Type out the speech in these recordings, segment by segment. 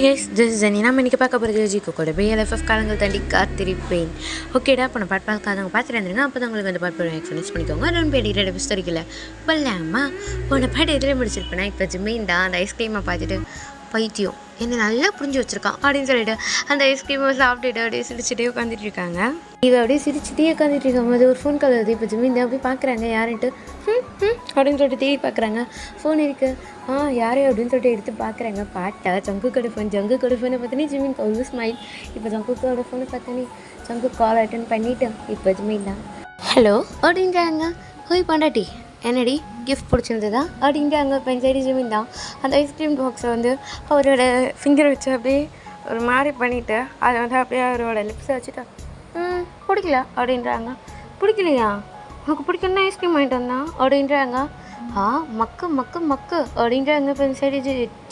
Guys, this is நம்ம இன்றைக்கி பார்க்க போகிறது ஜிக்கு கூட பிஎல்எஃப்எஃப் காலங்கள் தாண்டி காத்திருப்பேன். ஓகேடா, இப்போ நான் பாட்டு பார்க்காதவங்க பார்த்துட்டு இருந்துருங்க. அப்போ தான் உங்களுக்கு அந்த பாட்டு எக்ஸ்பீரியன்ஸ் பண்ணிக்கோங்க. ரெண்டு பேர் ரெண்டு புஸ்தரிக்கல பல்லாமா போன பாட்டு எதில் முடிச்சிருப்பேன். இப்போ ஜிம்மின்டா அந்த ஐஸ்கிரீமை பார்த்துட்டு பைத்தியம் என்னை நல்லா புரிஞ்சு வச்சுருக்கான் அப்படின்னு சொல்லிட்டு அந்த ஐஸ்கிரீமை சாப்பிட்டுட்டு அப்படியே சிரிச்சுட்டே உட்காந்துட்டு இருக்காங்க. இவ அப்படியே சிரிச்சுட்டே உட்காந்துட்டு இருக்கும்போது ஒரு ஃபோன் கால் வருது. இப்போ ஜிம்மின் அப்படியே பார்க்குறாங்க யாருன்ட்டு அப்படின்னு சொல்லிட்டு தேடி பார்க்குறாங்க. ஃபோன் இருக்குது, யாரையும் அப்படின்னு சொல்லிட்டு எடுத்து பார்க்குறாங்க. பாட்டா ஜங்குக்கோட ஃபோனை பார்த்தோன்னே ஜிம்மின் ஒரு ஸ்மைல். இப்போ ஜங்குக்கோட ஃபோனை பார்த்தோன்னே ஜங்கு கால் அட்டன் பண்ணிவிட்டு இப்போ ஜிம்மின் தான் ஹலோ அப்படின்றாங்க. ஹோய் பாண்டாட்டி என்னடி கிஃப்ட் பிடிச்சிருந்ததா அப்படின்றாங்க. இப்போ சைடு ஜிம்மின் தான் அந்த ஐஸ்கிரீம் பாக்ஸை வந்து அவரோட ஃபிங்கர் வச்சு அப்படியே ஒரு மாதிரி பண்ணிவிட்டு அதை வந்து அப்படியே அவரோட லிப்ஸை வச்சுட்டு பிடிக்கல அப்படின்றாங்க. பிடிக்கலையா, உனக்கு பிடிக்கணுன்னா ஐஸ்கிரீம் வாங்கிட்டு வந்தான் அப்படின்றாங்க. மக்கு மக்கு மக்கு அப்படின்றாங்க. இப்போ சைடு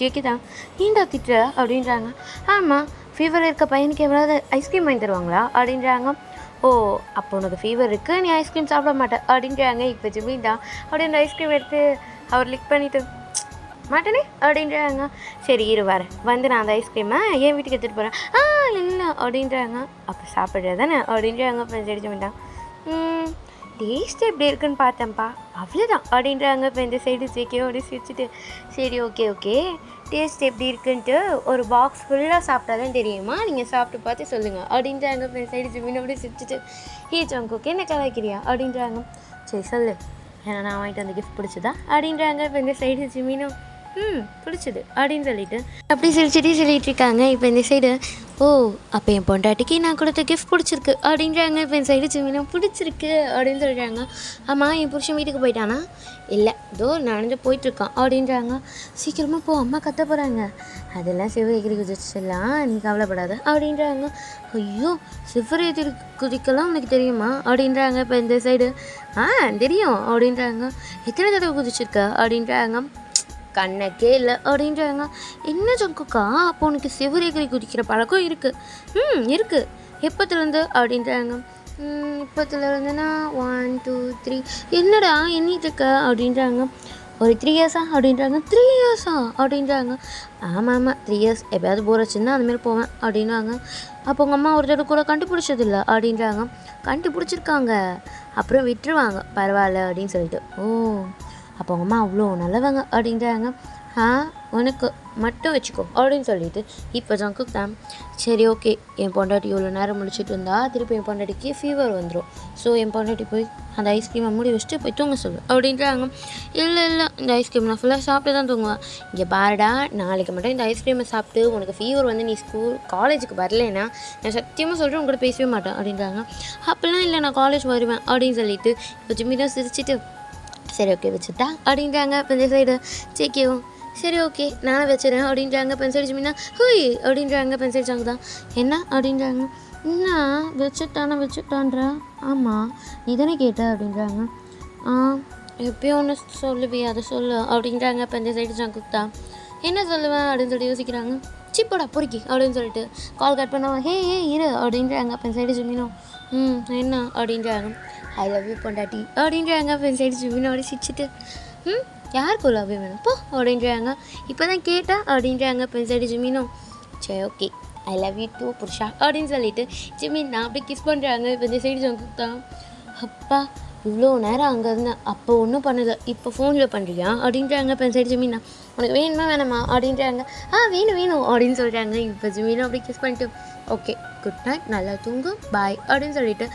ஜேக்கி தான் நீண்டா திட்டுற அப்படின்றாங்க. ஆமாம், ஃபீவர் இருக்க பையனுக்கு எவ்வளோ ஐஸ்கிரீம் வாங்கி தருவாங்களா அப்படின்றாங்க. ஓ, அப்போ உனக்கு ஃபீவர் இருக்குது, நீ ஐஸ்கிரீம் சாப்பிட மாட்டேன் அப்படின்றாங்க. இப்போ ஜிம்மின் தான் அப்படின்ற ஐஸ்கிரீம் எடுத்து அவர் லிக் பண்ணிவிட்டு மாட்டேனே அப்படின்றாங்க. சரி இரு வரேன், வந்து நான் அந்த ஐஸ்கிரீமை என் வீட்டுக்கு எடுத்துகிட்டு போகிறேன். இல்லை அப்படின்றாங்க. அப்போ சாப்பிட்றது தானே அப்படின்றாங்க. இப்போ சரி ஜிம்மின் தான் டேஸ்ட்டு எப்படி இருக்குன்னு பார்த்தேன்ப்பா அவ்வளோதான் அப்படின்றாங்க. இப்போ இந்த சைடு சேர்க்கையோ அப்படி சிரிச்சுட்டு சரி ஓகே டேஸ்ட் எப்படி இருக்குன்ட்டு ஒரு பாக்ஸ் ஃபுல்லாக சாப்பிட்டா தான் தெரியுமா, நீங்கள் சாப்பிட்டு பார்த்து சொல்லுங்கள் அப்படின்றாங்க. இப்போ இந்த சைடு ஜிம்மின் அப்படியே சிரிச்சுட்டு ஜங்குக்கு என்ன கலாய்க்கிறியா அப்படின்றாங்க. சரி சொல்லு, ஏன்னா நான் வாங்கிட்டு அந்த கிஃப்ட் பிடிச்சதா அப்படின்றாங்க. இப்போ இந்த சைடு ஜிம்மினும் பிடிச்சது அப்படின்னு சொல்லிட்டு அப்படி சொல்லிட்டு இருக்காங்க. இப்போ இந்த சைடு ஓ, அப்போ என் பொண்டாட்டிக்கு நான் கொடுத்த கிஃப்ட் பிடிச்சிருக்கு அப்படின்றாங்க. இப்போ என் சைடு ஜிம்மினும் பிடிச்சிருக்கு அப்படின்னு சொல்கிறாங்க. ஆமாம், என் புருஷன் வீட்டுக்கு போயிட்டானா? இல்லை, இதோ நடந்து போயிட்டுருக்கான் அப்படின்றாங்க. சீக்கிரமாக போ, அம்மா கத்த போகிறாங்க. அதெல்லாம் சிவகிரி குதிச்செல்லாம் நீ கவலைப்படாத அப்படின்றாங்க. ஐயோ, சிவகிரி குதிக்கலாம் உனக்கு தெரியுமா அப்படின்றாங்க. இப்போ இந்த சைடு தெரியும் அப்படின்றாங்க. எத்தனை தடவை குதிச்சிருக்க அப்படின்றாங்க. கண்ணக்கே இல்லை அப்படின்றாங்க. என்ன ஜங்குக்கா, அப்போ உனக்கு சிவரேகரி குதிக்கிற பழக்கம் இருக்குது? இருக்குது. எப்போத்துலேருந்து அப்படின்றாங்க. இப்போத்துலேருந்துன்னா 1 2 3 என்னடா எண்ணிட்டு இருக்க அப்படின்றாங்க. ஒரு 3 இயர்ஸா அப்படின்றாங்க. 3 இயர்ஸா அப்படின்றாங்க. ஆமாம் 3 இயர்ஸ், எப்போயாவது போர் வச்சுருந்தா அதுமாரி போவேன் அப்படின்வாங்க. அப்போ உங்கள் அம்மா ஒரு தடவை கூட கண்டுபிடிச்சதில்ல அப்படின்றாங்க. கண்டுபிடிச்சிருக்காங்க, அப்புறம் விட்டுருவாங்க பரவாயில்ல அப்படின்னு சொல்லிட்டு. ஓ, அப்போ உங்கள் அம்மா அவ்வளோ நல்லவங்க அப்படின்றாங்க. உனக்கு மட்டும் வச்சுக்கோ அப்படின்னு சொல்லிட்டு இப்போ ஜங்குக்கு தான் சரி ஓகே, என் பொண்டாட்டி இவ்வளோ நேரம் முடிச்சுட்டு இருந்தால் திருப்பி என் பொண்டாட்டிக்கு ஃபீவர் வந்துடும். ஸோ என் பொண்டாட்டி போய் அந்த ஐஸ்கிரீமை மூடி வச்சுட்டு போய் தூங்க சொல்லு அப்படின்றாங்க. இல்லை இந்த ஐஸ்கிரீம் நான் ஃபுல்லாக சாப்பிட்டு தான் தூங்குவேன். இங்கே பாருடா, நாளைக்கு மட்டும் இந்த ஐஸ்கிரீமை சாப்பிட்டு உனக்கு ஃபீவர் வந்து நீ காலேஜுக்கு வரலைன்னா நான் சத்தியமாக சொல்கிறேன் உங்கள்கிட்ட பேசவே மாட்டேன் அப்படின்றாங்க. அப்போல்லாம் இல்லை, நான் காலேஜ் வருவேன் அப்படின்னு சொல்லிட்டு இப்போ ஜிம்மி தான் சிரிச்சிட்டு சரி ஓகே வச்சுட்டா அப்படின்றாங்க. இப்போ இந்த சைடு சேக்கியும் சரி ஓகே நானும் வச்சுறேன் அப்படின்றாங்க. இப்போ சைடு ஜிம்மினா ஹூய் அப்படின்றாங்க. இப்போ சைடு ஜங்கு தான் என்ன அப்படின்றாங்க. என்ன வச்சுட்டான்றா? ஆமாம் நீ தானே கேட்ட அப்படின்றாங்க. எப்பயும் ஒன்று சொல்லுவே அதை சொல்லு அப்படின்றாங்க. இப்போ இந்த சைடு ஜங்குக்கு தான் என்ன சொல்லுவேன் அப்படின்னு சொல்லி யோசிக்கிறாங்க. சிப்போடா பொறுக்கி அப்படின்னு சொல்லிட்டு கால் கட் பண்ணுவாங்க. ஹே இரு அப்படின்றாங்க. இப்போ சைடு ஜிம்மினும் என்ன அப்படின்றாங்க. ஐ லவ் யூ பொண்டாட்டி அப்படின்றாங்க. இப்போ சைடு ஜிம்மினோட சிரிச்சிட்டு யாருக்கு லவ் வேணும் போ அப்படின்றாங்க. இப்போ தான் கேட்டா அப்படின்றாங்க. இப்போ சைடு ஜிம்மினும் சரி okay I love you too புருஷா அப்படின்னு சொல்லிட்டு ஜிம்மின் நான் அப்படியே கிஸ் பண்ணுறாங்க. இப்போ இந்த சைடு ஜங்குக்கு தான் அப்பா இவ்வளோ நேரம் அங்கே இருந்தேன், அப்போ ஒன்றும் பண்ணலை, இப்போ ஃபோனில் பண்ணுறியா அப்படின்றாங்க. இப்போ சைடு ஜிம்மினா உனக்கு வேணுமா வேணாமா அப்படின்றாங்க. வேணும் அப்படின்னு சொல்கிறாங்க. இப்போ ஜிம்மினும் அப்படி கிஸ் பண்ணிட்டு ஓகே குட் நைட், நல்லா தூங்கு, பாய் அப்படின்னு சொல்லிட்டு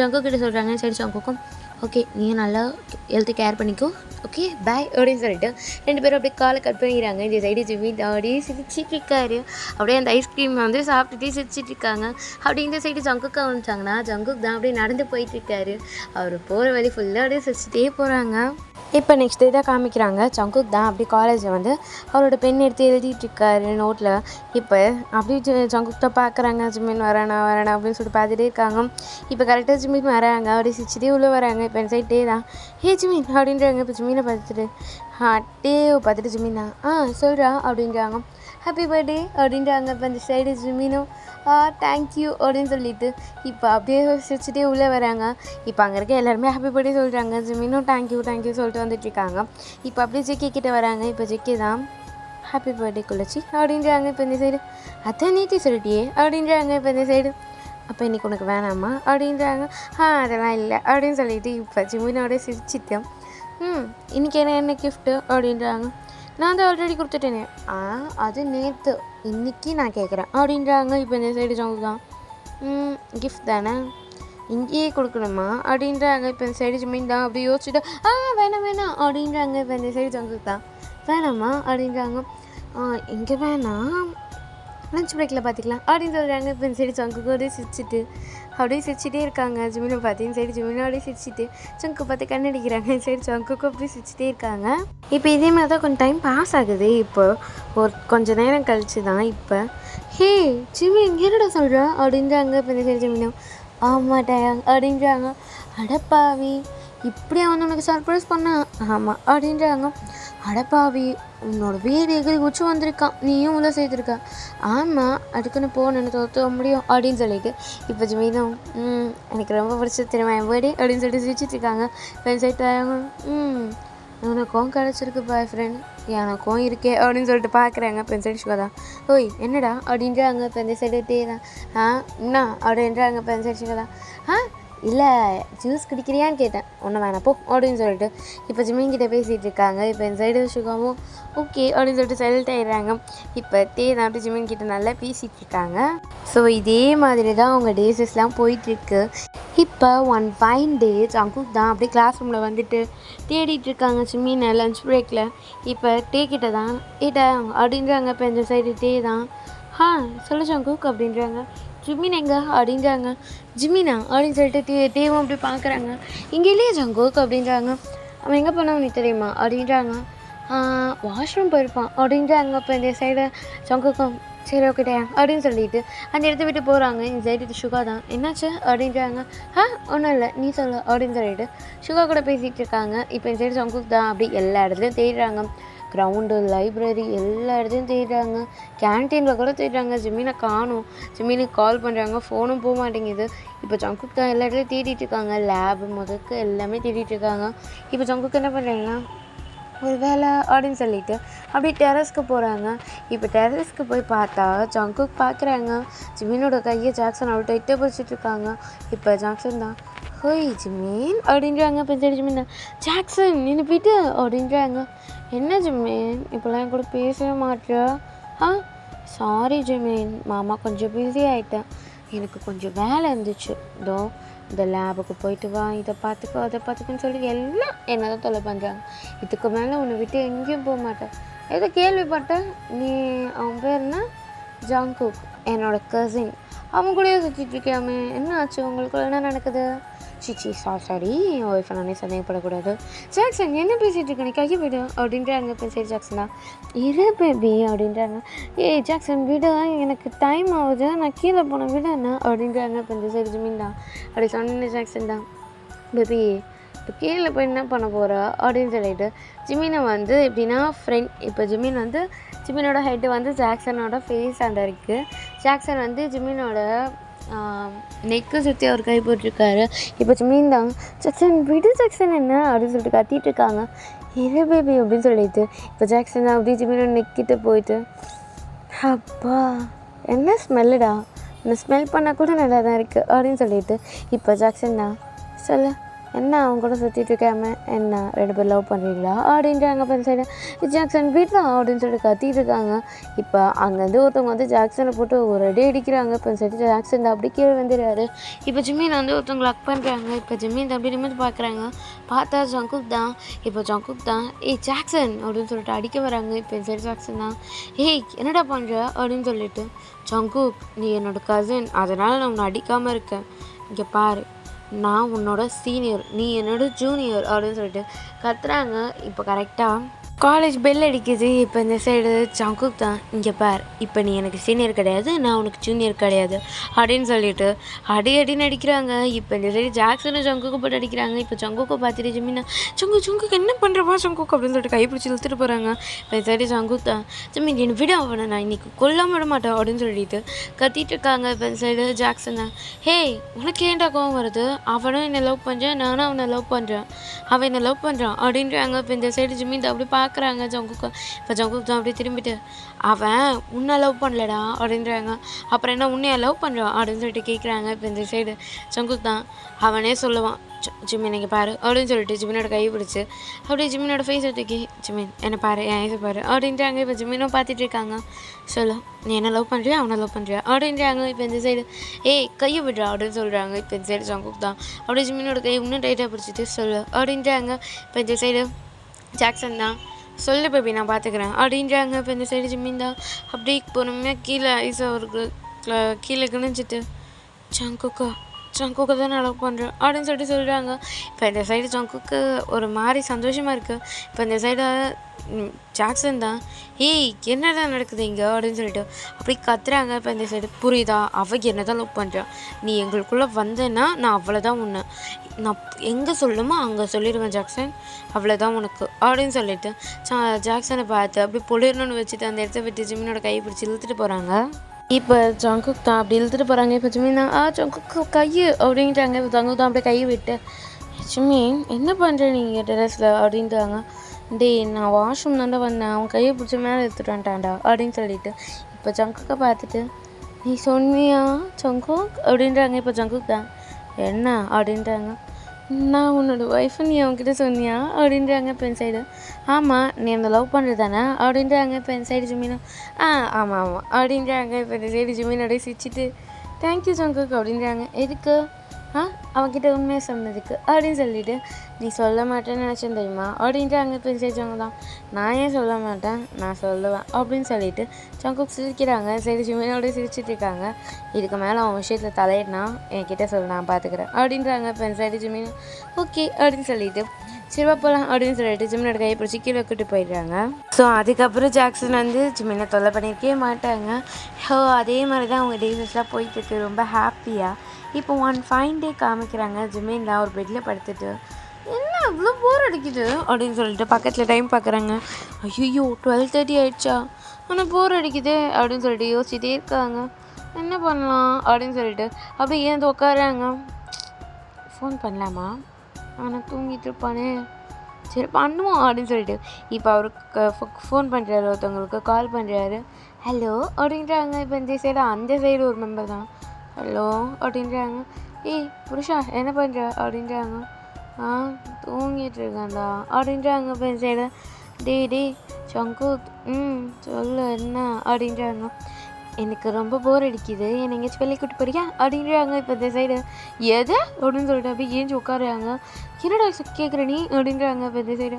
ஜங்கு கிட்ட சொல்கிறாங்க. சரி ஜங்குக்கும் ஓகே நீ நல்லா ஹெல்த்து கேர் பண்ணிக்கோ, ஓகே பாய் அப்படின்னு சொல்லிட்டு ரெண்டு பேரும் அப்படியே காலை கட் பண்ணிக்கிறாங்க. இந்த சைடு ஜிம்மி அப்படியே சிரிச்சிட்டு இருக்காரு. அப்படியே அந்த ஐஸ்கிரீம் வந்து சாப்பிட்டுட்டே சிரிச்சிட்டு இருக்காங்க. அப்படி இந்த சைடு ஜங்குக்கு வந்துச்சாங்கன்னா ஜங்குக்கு தான் அப்படியே நடந்து போயிட்டுருக்காரு. அவர் போகிற வழி ஃபுல்லாக அப்படியே சிரிச்சிட்டே போகிறாங்க. இப்போ நெக்ஸ்ட் டே தான் காமிக்கிறாங்க. ஜங்குக் தான் அப்படி காலேஜில் வந்து அவரோட பென் எடுத்து எழுதிட்டுருக்காரு நோட்டில். இப்போ அப்படியே ஜங்குக் தான் பார்க்குறாங்க. ஜிம்மின் வரேனா அப்படின்னு சொல்லிட்டு பார்த்துட்டே இருக்காங்க. இப்போ கரெக்டாக ஜிம்மின் வராங்க. அப்படியே சிரிச்சிட்டே உள்ளே வராங்க. இப்போ என் சைட்டே தான் ஜிம்மின் அப்படின்றாங்க. இப்போ ஜிம்மினை பார்த்துட்டு பார்த்துட்டு ஜிம்மினா சொல்கிறா அப்படின்றாங்க. ஹாப்பி பர்த்டே அப்படின்றாங்க. இப்போ அந்த சைடு ஜிம்மினும் தேங்க்யூ அப்படின்னு சொல்லிட்டு இப்போ அப்படியே சிரிச்சுட்டே உள்ளே வராங்க. இப்போ அங்கே இருக்க எல்லாருமே ஹாப்பி பர்த்டே சொல்கிறாங்க. ஜிம்மினும் தேங்க்யூ சொல்லிட்டு வந்துட்டுருக்காங்க. இப்போ அப்படியே ஜெக்கி கிட்டே வராங்க. இப்போ ஜெக்கி தான் ஹாப்பி பர்த்டே குள்ளச்சி அப்படின்றாங்க. இப்போ இந்த சைடு அதான் நீட்டி சொல்லிட்டியே அப்படின்றாங்க. இப்போ இந்த சைடு அப்போ இன்றைக்கி உனக்கு வேணாமா அப்படின்றாங்க. அதெல்லாம் இல்லை அப்படின்னு சொல்லிட்டு இப்போ ஜிமினோட சிரிச்சிட்டேன். இன்றைக்கி என்ன கிஃப்ட்டு அப்படின்றாங்க. நான் தான் ஆல்ரெடி கொடுத்துட்டேனே. அது நேற்று, இன்றைக்கி நான் கேட்குறேன் அப்படின்றாங்க. இப்போ இந்த சைடு ஜங்கு தான் கிஃப்ட் தானே இங்கேயே கொடுக்கணுமா அப்படின்றாங்க. இப்போ இந்த சைடு ஜிமின் தான் அப்படி யோசிச்சுட்டு வேணாம் அப்படின்றாங்க. இப்போ இந்த சைடு ஜங்கு தான் வேணாமா அப்படின்றாங்க. இங்கே வேணாம், லஞ்ச் பிரேக்கில் பார்த்துக்கலாம் அப்படின்னு சொல்கிறாங்க. இப்போ இந்த சைடு ஜங்குக்கு அப்படியே சிரிச்சிட்டே இருக்காங்க. ஜிமினை பார்த்து இந்த சைடு ஜிமினோடய சிரிச்சிட்டு ஜங்கு பார்த்து கண்ணடிக்கிறாங்க. இந்த சைடு ஜங்குக்கு அப்படியே சிரிச்சிட்டே இருக்காங்க. இப்போ இதே மாதிரி தான் கொஞ்சம் டைம் பாஸ் ஆகுது. இப்போ ஒரு கொஞ்சம் நேரம் கழிச்சு தான் இப்போ ஹே ஜிமின் என்னடா சொல்கிற அப்படின்றாங்க. இப்போ இந்த சைடு ஜிமினோ ஆமாட்டாங்க அப்படின்றாங்க. அடப்பாவி இப்படியா வந்து உனக்கு சர்ப்ரைஸ் பண்ணான்? ஆமாம் அப்படின்றாங்க. அடப்பாவி உன்னோட வீடு எகிரி உச்சி வந்திருக்கான், நீயும் உள்ள சேர்த்துருக்க. ஆமாம் அதுக்குன்னு போகணுன்னு தோற்ற முடியும் அப்படின்னு சொல்லிட்டு இப்போ ஜிமினும் எனக்கு ரொம்ப பிடிச்சது தெரியுமா என் பர்த்டே அப்படின்னு சொல்லிட்டு சிரிச்சிட்ருக்காங்க. ஃப்ரெண்ட் சைட் உனக்கும் கிடச்சிருக்கு பாய் ஃப்ரெண்ட், எனக்கும் இருக்கே அப்படின்னு சொல்லிட்டு பார்க்குறாங்க. இப்போ சைடு சிவா தான் ஓய் என்னடா அப்படின்றாங்க. இப்போ இந்த சைடு டே தான் என்ன அப்படின்றாங்க. இப்போ சைடு சிவா தான் இல்லை ஜூஸ் குடிக்கிறியான்னு கேட்டேன். ஒன்றும் வேணாம் போ அப்படின்னு சொல்லிட்டு இப்போ ஜிமின்கிட்ட பேசிகிட்டு இருக்காங்க. இப்போ இந்த சைடு சுகாவும் ஓகே அப்படின்னு சொல்லிட்டு சைலண்ட் ஆகிடுறாங்க. இப்போ தே தான் அப்படி ஜிமின் கிட்ட நல்லா பேசிகிட்டு இருக்காங்க. ஸோ இதே மாதிரி தான் அவங்க டேஸஸ்லாம் போயிட்டுருக்கு. இப்போ ஒன் ஃபைன் டே ஜங்குக் தான் அப்படியே கிளாஸ் ரூமில் வந்துட்டு தேடிட்டு இருக்காங்க ஜிமினை லஞ்ச் பிரேக்கில். இப்போ டே கிட்ட தான் அப்படின்றாங்க. இப்போ இந்த சைடு டே தான் சொல்லு ஜங்குக் அப்படின்றாங்க. ஜிமின் எங்கே அப்படின்றாங்க. ஜிமினா அப்படின்னு சொல்லிட்டு தேவும் அப்படி பார்க்குறாங்க. இங்கே இல்லையே ஜங்குக் அப்படின்றாங்க. அவன் எங்கே போனான் உனக்கு தெரியுமா அப்படின்றாங்க. வாஷ்ரூம் போயிருப்பான் அப்படின்றாங்க. இப்போ இந்த சைடு ஜங்குக்கும் சரி ஓகேட்டே அப்படின்னு சொல்லிட்டு அந்த இடத்த விட்டு போகிறாங்க. இந்த சைடு சுகா தான் என்னாச்சு அப்படின்றாங்க. ஒன்றும் இல்லை நீ சொல்லு அப்படின்னு சொல்லிட்டு சுகா கூட பேசிகிட்டு இருக்காங்க. இப்போ இந்த சைடு ஜங்குக் தான் அப்படி எல்லா இடத்துலையும் தேடுறாங்க. கிரவுண்டு, லைப்ரரி எல்லா இடத்தையும் தேடுறாங்க. கேன்டீனில் கூட தேடுறாங்க. ஜிமினை காணும். ஜிமினுக்கு கால் பண்ணுறாங்க, ஃபோனும் போக மாட்டேங்குது. இப்போ ஜங்குக் தான் எல்லா இடத்துலையும் தேடிட்டு இருக்காங்க. லேபு முதற்கு எல்லாமே தேடிட்டு இருக்காங்க. இப்போ ஜங்குக் என்ன பண்ணுறாங்கன்னா ஒரு வேலை அப்படின்னு சொல்லிட்டு அப்படியே டெரஸ்க்கு போகிறாங்க. இப்போ டெரஸ்க்கு போய் பார்த்தா ஜங்குக் பார்க்குறாங்க. ஜிமினோட கையை ஜாக்சன் அவள்கிட்ட இட்ட பிடிச்சிட்ருக்காங்க. இப்போ ஜாக்சன் தான் ஹோய் ஜிமின் அப்படின்றாங்க. இப்போ சரி ஜிமின் தான் ஜாக்சன் நின்று போயிட்டு அப்படின்றாங்க. என்ன ஜிமின் இப்போலாம் என் கூட பேசவே மாட்டேற? சாரி ஜிமின், மாமா கொஞ்சம் பிஸி ஆகிட்டேன், எனக்கு கொஞ்சம் வேலை இருந்துச்சு. இதோ இந்த லேபுக்கு போயிட்டு வா, இதை பார்த்துக்கோ அதை பார்த்துக்கோன்னு சொல்லி எல்லாம் என்ன தான் தொலை பண்ணுறாங்க. இதுக்கு மேலே உன்னை விட்டு எங்கேயும் போக மாட்டேன். ஏதோ கேள்விப்பட்டேன் நீ அவன் பேர்னா ஜங்குக், என்னோடய கசின், அவங்க கூடயே சுற்றிட்டுருக்கியாமே, என்ன ஆச்சு உங்களுக்கு, என்ன நடக்குது? சிச்சி சாரி என் ஒய்ஃபை நானே சந்தேகப்படக்கூடாது. ஜாக்சன் என்ன பேசிகிட்டு இருக்க, நீ கையை விடு அப்படின்றாங்க. இப்போ சரி ஜாக்சனா இரு பேபி அப்படின்றாங்க. ஏய் ஜாக்சன் விடு, எனக்கு டைம் ஆகுது, நான் கீழே போன விட என்ன அப்படின்றாங்க. இப்போ இந்த சரி ஜிமின் தான் அப்படி சொன்ன ஜாக்சன் தான் பேபி இப்போ கீழே போய் என்ன பண்ண போகிறா அப்படின்னு சொல்லிட்டு ஜிமினை வந்து எப்படின்னா ஃப்ரெண்ட். இப்போ ஜிமின் வந்து ஜிமினோட ஹெட்டு வந்து ஜாக்சனோட ஃபேஸ் அண்ட் இருக்குது. ஜாக்சன் வந்து ஜிமினோட நெக்கு சுற்றி அவர் கை போட்டிருக்காரு. இப்போ ஜிமின் தான் ஜாக்சன் விடு ஜாக்சன் என்ன அப்படின்னு சொல்லிட்டு கத்திட்டு இருக்காங்க. இரு பேபி அப்படின்னு சொல்லிட்டு இப்போ ஜாக்சன் தான் அப்படி ஜிமினோட நெக்கிட்ட போயிட்டு அப்பா என்ன ஸ்மெல்லுடா, இந்த ஸ்மெல் பண்ணால் கூட நல்லா தான் இருக்குது அப்படின்னு சொல்லிட்டு இப்போ ஜாக்சன் தான் சொல்லு என்ன அவங்க கூட சுற்றிட்டு இருக்காம என்ன 2 பேர் லவ் பண்ணுறீங்களா அப்படின்றாங்க. இப்போ சைடு ஜாக்சன் வீட்ல அப்படின்னு சொல்லிட்டு கத்திட்டு இருக்காங்க. இப்போ அங்கேருந்து ஒருத்தவங்க வந்து ஜாக்சனை போட்டு ஒரு அடி அடிக்கிறாங்க. இப்போ சைடு ஜாக்சன் தான் அப்படி கீழே வந்துடுறாரு. இப்போ ஜிமின் வந்து ஒருத்தவங்க லக் பண்ணுறாங்க. இப்போ ஜிமின் அப்படி நிமிந்து பார்க்குறாங்க. பார்த்தா ஜங்குக் தான். இப்போ ஜங்குக் தான் ஏய் ஜாக்சன் அப்படின்னு சொல்லிட்டு அடிக்க வராங்க. இப்போ சைடு ஜாக்சன் தான் ஏய் என்னடா பண்ணுற அப்படின்னு சொல்லிட்டு ஜங்குக் நீ என்னோட கசின், அதனால் நான் உன்னை அடிக்காமல் இருக்கேன், இங்கே பாரு நான் உன்னோட சீனியர், நீ என்னோட ஜூனியர் அப்படின்னு சொல்லிட்டு கத்துறாங்க. இப்போ கரெக்டாக காலேஜ் பெல் அடிக்குது. இப்போ இந்த சைடு ஜங்குக் தான் இங்கே பார், இப்போ நீ எனக்கு சீனியர் கிடையாது, நான் உனக்கு ஜூனியர் கிடையாது அப்படின்னு சொல்லிட்டு அடின்னு அடிக்கிறாங்க. இப்போ இந்த சைடு ஜாக்சனும் ஜங்குக்கு போட்டு அடிக்கிறாங்க. இப்போ ஜங்குக்கை பார்த்துட்டு ஜிமினா ஜங்குக்கு என்ன பண்ணுறவா ஜங்குக் அப்படின்னு சொல்லிட்டு கைப்பிடிச்சி இழுத்துட்டு போகிறாங்க. இப்போ இந்த சைடு ஜங்குக் தான் ஜிமின் என்ன விட அவனை நான் இன்னைக்கு கொல்லாம விட மாட்டேன் அப்படின்னு சொல்லிட்டு கத்திட்டு இருக்காங்க. இப்போ இந்த சைடு ஜாக்சன் தான் ஹே உனக்கு ஏன்டா கோவம் வருது, அவனும் என்னை லவ் பண்ணுறேன், நானும் அவனை லவ் பண்ணுறேன், அவன் என்னை லவ் பண்ணுறான் அப்படின்றாங்க. இப்போ இந்த சைடு ஜிமின் அப்படி பார்க்குறாங்க ஜங்குக்கு. இப்போ ஜங்குக்கு தான் அப்படியே திரும்பிட்டு அவன் உன்னை லவ் பண்ணலடா அப்படின்றாங்க. அப்புறம் என்ன உன்னையா லவ் பண்ணுறான் அப்படின்னு சொல்லிட்டு கேட்குறாங்க. இப்போ இந்த சைடு ஜங்குக்கு தான் அவனே சொல்லுவான், ஜிமின் நீங்கள் பாரு அப்படின்னு சொல்லிட்டு ஜிமினோட கை பிடிச்சி அப்படியே ஜிமினோட ஃபேஸை தூக்கி ஜிமின் என்னை பாரு என் ஐஸை பாரு அப்படின்றாங்க. இப்போ ஜிமினும் பார்த்துட்டு இருக்காங்க. சொல்லு நீ என்ன லவ் பண்ணுறியா அவனை லவ் பண்ணுறியா அப்படின்றாங்க. இப்போ இந்த சைடு ஏய் கையை விடுறா அப்படின்னு சொல்கிறாங்க. இப்போ இந்த சைடு ஜங்குக்கு தான் அப்படியே ஜிமினோட கை இன்னும் டைட்டாக பிடிச்சிட்டு சொல்லு அப்படின்றாங்க. இப்போ இந்த சைடு ஜாக்சன் தான் சொல்லு பேபி நான் பார்த்துக்கிறேன் அப்படின்றாங்க. இப்போ இந்த சைடு ஜிமின் தான் அப்படியே பொறுமையாக கீழே ஐஸை அவருக்கு கீழே கிணிச்சிட்டு ஜங்குக்கு தான் நான் லவ் பண்ணுறேன் அப்படின்னு சொல்லிட்டு சொல்கிறாங்க. இப்போ இந்த சைடு ஜங்குக்கு ஒரு மாதிரி சந்தோஷமாக இருக்குது. இப்போ இந்த சைடு ஜாக்சன் தான் ஏய் என்னடா நடக்குது இங்கே அப்படின்னு சொல்லிட்டு அப்படி கத்துறாங்க. இப்போ இந்த சைடு புரியுதா அவ என்ன தான் லவ் பண்ணுறான், நீ எங்களுக்குள்ளே வந்தேன்னா நான் அவ்வளோதான் உன்னை நான் எங்கே சொல்லுமோ அங்கே சொல்லிடுவேன் ஜாக்சன் அவ்வளோதான் உனக்கு அப்படின்னு சொல்லிட்டு ஜாக்சனை பார்த்து அப்படி பொழிரணும்னு வச்சுட்டு அந்த இடத்த விட்டு ஜிமினோட கையை பிடிச்சி இழுத்துட்டு போகிறாங்க. இப்போ ஜங்குக் தான் அப்படி இழுத்துட்டு போகிறாங்க. இப்போ ஜிமின் தான் ஜங்குக்கு கையு அப்படின்ட்டாங்க. இப்போ ஜங்குக் தான் அப்படியே கையை விட்டு ஜிமின் என்ன பண்ணுற நீங்கள் டெரஸில் அப்படின்ட்டாங்க. டேய் நான் வாஷ்ரூம் தாண்டா வந்தேன் அவன் கையை பிடிச்ச மேலே எடுத்துட்டு வந்துட்டான்டா அப்படின்னு சொல்லிட்டு இப்போ ஜங்குக்கை பார்த்துட்டு நீ சொன்னியா ஜங்குக் அப்படின்றாங்க. இப்போ ஜங்குக் தான் என்ன அப்படின்றாங்க. நான் உன்னோட ஒய்ஃபு நீ அவங்ககிட்ட சொன்னியா அப்படின்றாங்க. இப்போ என் சைடு ஆமாம் நீ அந்த லவ் பண்ணுறது தானே அப்படின்றாங்க. இப்போ என் சைடு ஜிமினும் ஆமாம் அப்படின்றாங்க. இப்போ இந்த சைடு ஜிமினோடய சிரிச்சிட்டு தேங்க்யூ ஜங்குக் அப்படின்றாங்க. எதுக்கு அவன்கிட்ட உண்மையாக சொன்னதுக்கு அப்படின்னு சொல்லிட்டு நீ சொல்ல மாட்டேன்னு நினச்சேன் தெரியுமா அப்படின்றாங்க. இப்போ சைச்சவங்க தான் நான் ஏன் சொல்ல மாட்டேன் நான் சொல்லுவேன் அப்படின்னு சொல்லிட்டு ஜங்குக் சிரிக்கிறாங்க. சரி ஜிமினோட சிரிச்சிட்டு இருக்காங்க. இதுக்கு மேலே அவன் விஷயத்தில் தலையிடனா என்கிட்ட சொல்ல நான் பார்த்துக்கிறேன் அப்படின்றாங்க. இப்போ சைடு ஜிமின் ஓகே அப்படின்னு சொல்லிட்டு சரிவா போகலாம் அப்படின்னு சொல்லிட்டு ஜிமினோட கையை பிடிச்சி கீழே கூட்டு போயிடுறாங்க. ஸோ அதுக்கப்புறம் ஜாக்சன் வந்து ஜிமினை தொல்லை பண்ணியிருக்கவே மாட்டாங்க. அதே மாதிரி தான் அவங்க டேஸஸ்லாம் போயிட்டுருக்கு ரொம்ப ஹாப்பியாக. இப்போ ஒன் ஃபைன் டே காமிக்கிறாங்க. ஜிமின்லாம் ஒரு பெட்டில் படுத்துட்டு என்ன இவ்வளோ போர் அடிக்குது அப்படின்னு சொல்லிட்டு பக்கத்தில் டைம் பார்க்குறாங்க. ஐயோ 12:30 ஆயிடுச்சா ஆனால் போர் அடிக்குது அப்படின்னு சொல்லிட்டு யோசிச்சுட்டே இருக்காங்க. என்ன பண்ணலாம் அப்படின்னு சொல்லிட்டு அப்படியே ஏன் உட்காராங்க. ஃபோன் பண்ணலாமா ஆனால் தூங்கிட்டு இருப்பானே சரி பண்ணுவோம் அப்படின்னு சொல்லிட்டு இப்போ அவருக்கு ஃபோன் பண்ணுறாரு ஒருத்தவங்களுக்கு கால் பண்ணுறாரு. ஹலோ அப்படின்றாங்க. இப்போ இந்த சைடு அந்த சைடு ஒரு மெம்பர் தான் ஹலோ அப்படின்றாங்க. ஏய் புருஷா என்ன பண்ணுற அப்படின்றாங்க. தூங்கிட்டு இருக்காண்டா அப்படின்றாங்க. இப்போ இந்த சைடு டே ஜங்குக் சொல்லு என்ன அப்படின்றாங்க. எனக்கு ரொம்ப போர் அடிக்குது என்னை எங்கேயாச்சும் வெளியே கூட்டு போறியா அப்படின்றாங்க. இப்போ இந்த சைடு எது அப்படின்னு சொல்லிட்டு அப்படியே ஏஞ்சி உட்காருறாங்க. என்னடா கேட்குற நீ அப்படின்றாங்க. இப்போ இந்த சைடு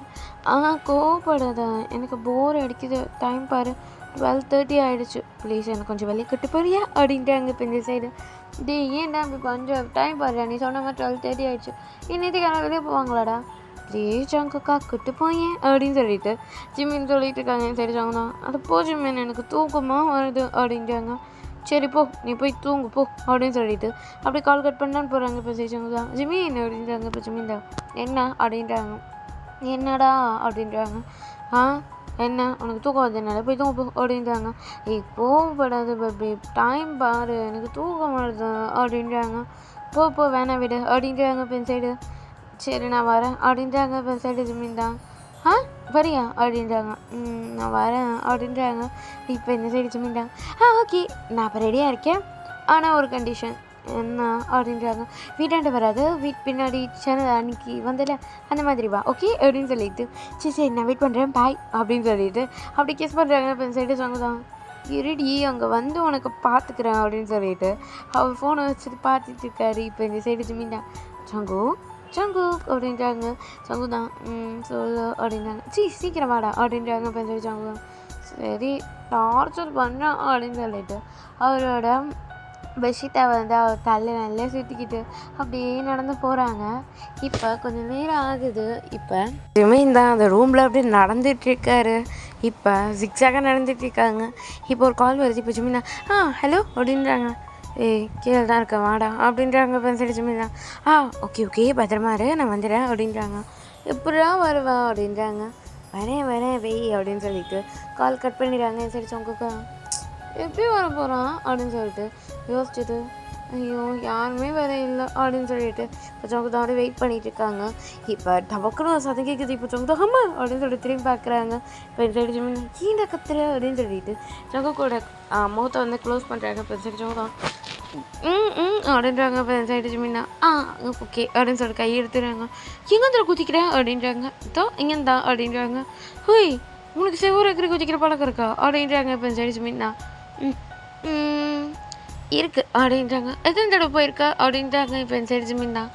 கோவப்படாத எனக்கு போர் அடிக்குது டைம் பாரு 12:30 ஆகிடுச்சு ப்ளீஸ் எனக்கு கொஞ்சம் வெளியே கூட்டு போறியா அப்படின்ட்டாங்க. இப்போ இந்த சைடு ஏன்டா இப்போ கொஞ்சம் டைம் பாரு நீ சொன்ன மாதிரி 12:30 ஆகிடுச்சு இன்னத்துக்கான வெளியே போவாங்களாடா ப்ளீஸ் ஜங்குக்கா கூட்டு போயேன் அப்படின்னு சொல்லிட்டு ஜிமின் சொல்லிட்டு இருக்காங்க. சரி ஜங்கு தான் அது போ ஜிமின் எனக்கு தூக்கமாக வருது அப்படின்ட்டாங்க. சரி போ நீ போய் தூங்கு போ அப்படின்னு சொல்லிட்டு அப்படி கால் கட் பண்ணான்னு போகிறாங்க. இப்போ சரி ஜங்கு தான் ஜிமின் அப்படின்றாங்க. இப்போ ஜிமின் தான் என்ன அப்படின்றாங்க. என்னடா அப்படின்றாங்க. என்ன உனக்கு தூக்கம் வருதுனால போய் தூங்க போ அப்படின்றாங்க. கோவப்படாது பேபி டைம் பாரு எனக்கு தூக்கம் வருது அப்படின்றாங்க. போ வேணாம் விடு அப்படின்றாங்க. இப்போ சைடு சரி நான் வரேன் அப்படின்றாங்க. இப்போ சைடு ஜிமின் தான் வரியா அப்படின்றாங்க. நான் வரேன் அப்படின்றாங்க. இப்போ இந்த சைடு ஜிமின் தான் ஓகே நான் இப்போ ரெடியாக இருக்கேன் ஆனால் ஒரு கண்டிஷன் என்ன அப்படின்றாங்க. வீட்டாண்ட வராது வீட்டு பின்னாடி சேனல் அன்னைக்கு வந்தல அந்த மாதிரி வா ஓகே அப்படின்னு சொல்லிட்டு சரி நான் வெயிட் பண்ணுறேன் பாய் அப்படின்னு சொல்லிட்டு அப்படி கிஸ் பண்ணுறாங்க. இப்போ சைடு ஜங்கு தான் இருடி அங்கே வந்து உனக்கு பார்த்துக்கிறேன் அப்படின்னு சொல்லிட்டு அவர் ஃபோனை வச்சுட்டு பார்த்துட்டு இருக்காரு. இப்போ இந்த சைடு ஜிமின் தான் ஜங்குக் அப்படின்றாங்க. ஜங்கு தான் சொல்லு அப்படின்றாங்க. சீக்கிரம் வாடா அப்படின்றாங்க. இப்போ சரி ஜங்கு தான் சரி டார்ச்சர் பண்ணுறான் அப்படின்னு சொல்லிட்டு அவரோட பெட்ஷீட்டை வந்து அவர் தலை நல்லா சுற்றிக்கிட்டு அப்படியே நடந்து போகிறாங்க. இப்போ கொஞ்சம் நேரம் ஆகுது. இப்போ ஜிமின் தான் அந்த ரூமில் அப்படியே நடந்துகிட்ருக்காரு. இப்போ ஜிக்ஸாக நடந்துகிட்ருக்காங்க. இப்போ ஒரு கால் வருது. இப்போ ஜிமின் தான் ஹலோ அப்படின்றாங்க. கீழே தான் இருக்கேன் வாடா அப்படின்றாங்க. இப்போ சரி ஜிமின் தான் ஓகே பத்திரமா இரு நான் வந்துடுறேன் அப்படின்றாங்க. எப்படா வருவா அப்படின்றாங்க. வரேன் வெய் அப்படின்னு சொல்லிட்டு கால் கட் பண்ணிடுறாங்க. சரி ஜங்குக்கா எப்படி வர போகிறான் அப்படின்னு சொல்லிட்டு யோசிச்சுட்டு ஐயோ யாருமே வேற இல்லை அப்படின்னு சொல்லிட்டு இப்போ ஜங்குதாவோட வெயிட் பண்ணிட்டு இருக்காங்க. இப்போ டபக்குன்னு ஒரு சத்தம் கேட்குது. இப்போ ஜங்குதா அம்மா அப்படின்னு சொல்லிட்டு திரும்பி பார்க்குறாங்க. இப்போ சைடு ஜிமின் கீழே கத்துற அப்படின்னு சொல்லிட்டு ஜங்குக்கோட முகத்தை வந்து க்ளோஸ் பண்ணுறாங்க. இப்போ சைடு ஜங்குதா அப்படின்றாங்க. இப்போ சைடு ஜிமின்னா ஓகே அப்படின்னு சொல்லிட்டு கை எடுத்துடுறாங்க. எங்கே குதிக்கிறேன் அப்படின்றாங்க. இங்கேருந்தா அப்படின்றாங்க. ஹோய் உனக்கு செவ்வொரு எக்கரி குதிக்கிற பழக்கம் இருக்கா அப்படின்றாங்க. இப்போ சைடு ஜிமின்னா இருக்குது அப்படின்றாங்க. எத்தனை தடவை போயிருக்கா அப்படின்றாங்க. இப்போ என் சைடு ஜிமின் தான்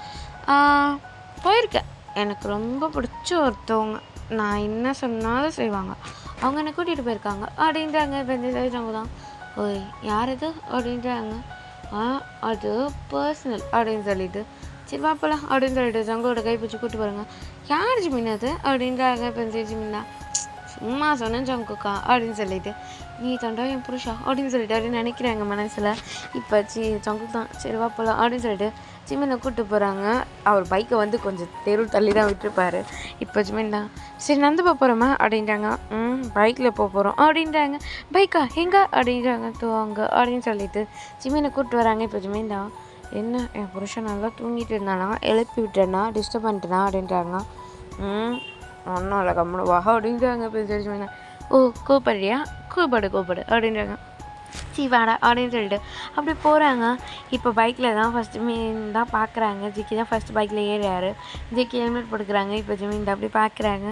போயிருக்கேன். எனக்கு ரொம்ப பிடிச்ச ஒருத்தவங்க, நான் என்ன சொன்னாலும் செய்வாங்க, அவங்க என்னை கூட்டிகிட்டு போயிருக்காங்க அப்படின்றாங்க. இப்போ இந்த சைடு ஜங்கு தான் ஓய் யார் இது அப்படின்றாங்க. அது பர்சனல் அப்படின்னு சொல்லிட்டு சரி பாப்பலாம் அப்படின்னு சொல்லிட்டு ஜங்கோட கைப்பிடிச்சி கூப்பிட்டு போகிறாங்க. யார் ஜிமின் அது அப்படின்றாங்க. இப்போ இந்த சைடு ஜிமின் தான் சும்மா சொன்னேன் ஜங்குக்கா அப்படின்னு சொல்லிட்டு நீ தண்டா என் புருஷா அப்படின்னு சொல்லிட்டு அப்படின்னு நினைக்கிறாங்க மனசில். இப்போ ஜங்கு தான் சரி வா போகலாம் அப்படின்னு சொல்லிட்டு ஜிமினை கூப்பிட்டு போகிறாங்க. அவர் பைக்கை வந்து கொஞ்சம் தெரு தள்ளி தான் விட்டுருப்பாரு. இப்போ ஜிமின் தான் சரி நடந்து போகிறோமா அப்படின்றாங்க. பைக்கில் போகிறோம் அப்படின்றாங்க. பைக்கா எங்கே அப்படின்றாங்க. தூவாங்க அப்படின்னு சொல்லிட்டு ஜிமினை கூப்பிட்டு வராங்க. இப்போ ஜிமின் தான் என்ன என் புருஷன் நல்லா தூங்கிட்டு இருந்தானா, எழுப்பி விட்டேனா, டிஸ்டர்ப் பண்ணிட்டேனா அப்படின்றாங்க. ஒன்றும் இல்லை கம்முனு வா அப்படின்றாங்க. இப்போ ஜிமின் ஓ கூப்பிடுறியா கூப்பிடு அப்படின்றாங்க. சரி வாடா அப்படின்னு சொல்லிட்டு அப்படி போகிறாங்க. இப்போ பைக்கில் தான் ஃபஸ்ட்டு மீன் தான் பார்க்குறாங்க. ஜிக்கி தான் ஃபஸ்ட்டு பைக்கில் ஏறாரு. ஜிக்கி ஹெல்மெட் போட்டுக்கிறாங்க. இப்போ ஜிமின் அப்படி பார்க்குறாங்க.